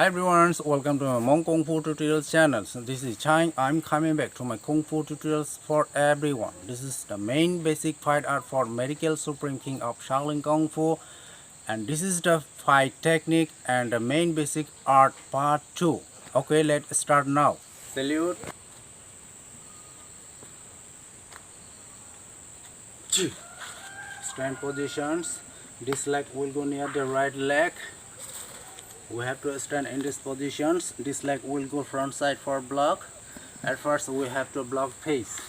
everyone, welcome to my Hmong Kung Fu tutorials channel. So this is Chang. I'm coming back to my Kung Fu tutorials for everyone. This is the main basic fight art for medical supreme king of Shaolin Kung Fu, and this is the fight technique and the main basic art part 2. Okay, let's start now. Salute. Stand positions. This leg will go near the right leg. We have to stand in these positions. This leg will go front side for block. At first we have to block face.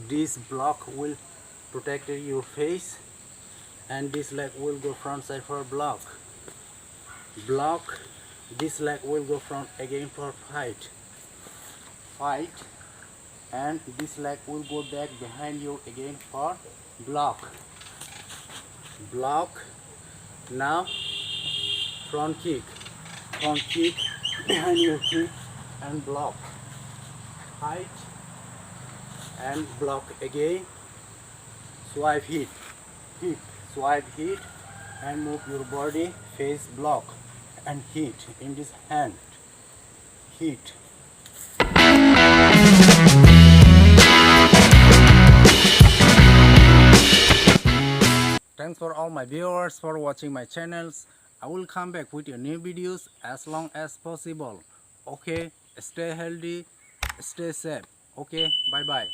This block will protect your face, and this leg will go front side for block. Block. This leg will go front again for fight. And this leg will go back behind you again for block. Now front kick behind your kick and block. Fight and block again. Swipe hit, swipe hit, and move your body, face block and hit in this hand. Hit. Thanks for all my viewers for watching my channels. I will come back with your new videos as long as possible. Okay, stay healthy, stay safe. Okay, bye bye.